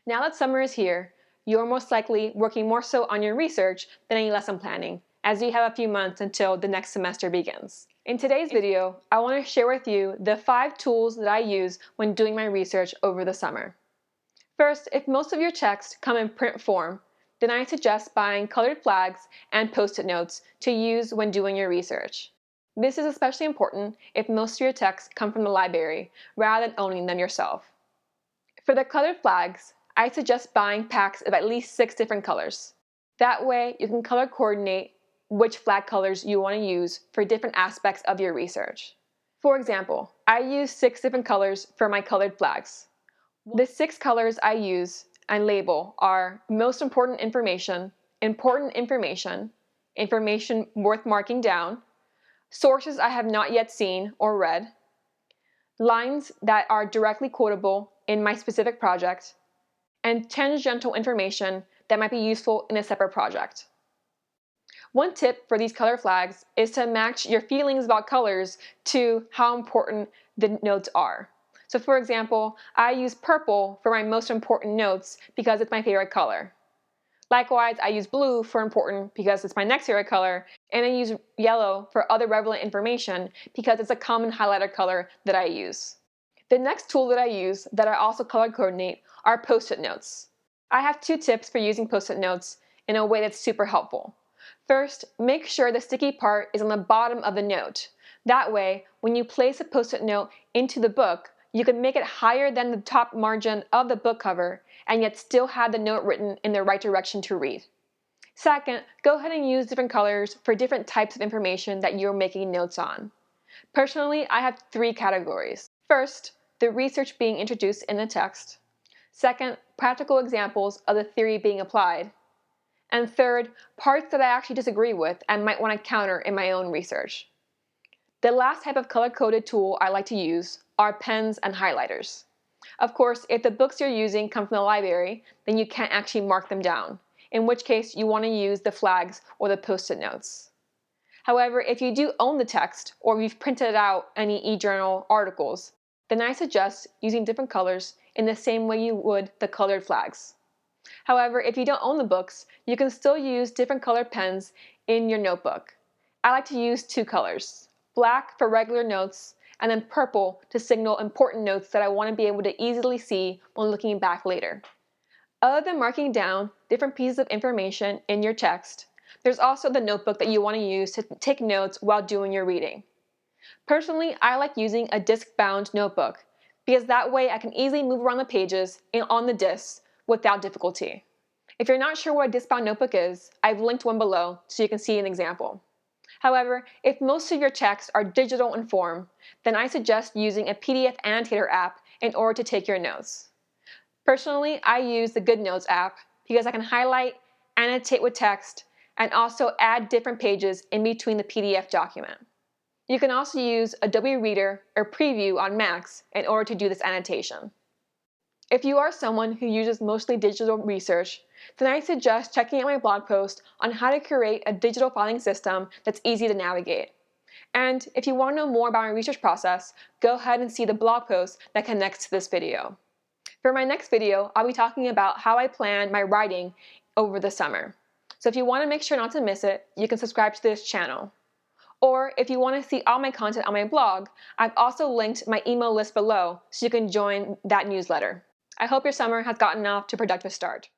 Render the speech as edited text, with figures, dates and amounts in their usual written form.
Now that summer is here, you're most likely working more so on your research than any lesson planning, as you have a few months until the next semester begins. In today's video, I want to share with you the 5 tools that I use when doing my research over the summer. First, if most of your texts come in print form, then I suggest buying colored flags and post-it notes to use when doing your research. This is especially important if most of your texts come from the library, rather than owning them yourself. For the colored flags, I suggest buying packs of at least 6 different colors. That way, you can color coordinate which flag colors you want to use for different aspects of your research. For example, I use 6 different colors for my colored flags. The 6 colors I use and label are most important information, information worth marking down, sources I have not yet seen or read, lines that are directly quotable in my specific project, and tangential information that might be useful in a separate project. One tip for these color flags is to match your feelings about colors to how important the notes are. So for example, I use purple for my most important notes because it's my favorite color. Likewise, I use blue for important because it's my next favorite color, and I use yellow for other relevant information because it's a common highlighter color that I use. The next tool that I use that I also color coordinate are post-it notes. I have 2 tips for using post-it notes in a way that's super helpful. First, make sure the sticky part is on the bottom of the note. That way, when you place a post-it note into the book, you can make it higher than the top margin of the book cover and yet still have the note written in the right direction to read. Second, go ahead and use different colors for different types of information that you're making notes on. Personally, I have 3 categories. First, the research being introduced in the text. Second, practical examples of the theory being applied. And third, parts that I actually disagree with and might want to counter in my own research. The last type of color-coded tool I like to use are pens and highlighters. Of course, if the books you're using come from the library, then you can't actually mark them down, in which case you want to use the flags or the post-it notes. However, if you do own the text, or you've printed out any e-journal articles, then I suggest using different colors in the same way you would the colored flags. However, if you don't own the books, you can still use different colored pens in your notebook. I like to use 2 colors, black for regular notes, and then purple to signal important notes that I want to be able to easily see when looking back later. Other than marking down different pieces of information in your text, there's also the notebook that you want to use to take notes while doing your reading. Personally, I like using a disc-bound notebook because that way I can easily move around the pages and on the discs without difficulty. If you're not sure what a disc-bound notebook is, I've linked one below so you can see an example. However, if most of your texts are digital in form, then I suggest using a PDF annotator app in order to take your notes. Personally, I use the GoodNotes app because I can highlight, annotate with text, and also add different pages in between the PDF document. You can also use Adobe Reader or Preview on Macs in order to do this annotation. If you are someone who uses mostly digital research, then I suggest checking out my blog post on how to create a digital filing system that's easy to navigate. And if you want to know more about my research process, go ahead and see the blog post that connects to this video. For my next video, I'll be talking about how I plan my writing over the summer. So if you want to make sure not to miss it, you can subscribe to this channel. Or if you want to see all my content on my blog, I've also linked my email list below so you can join that newsletter. I hope your summer has gotten off to a productive start.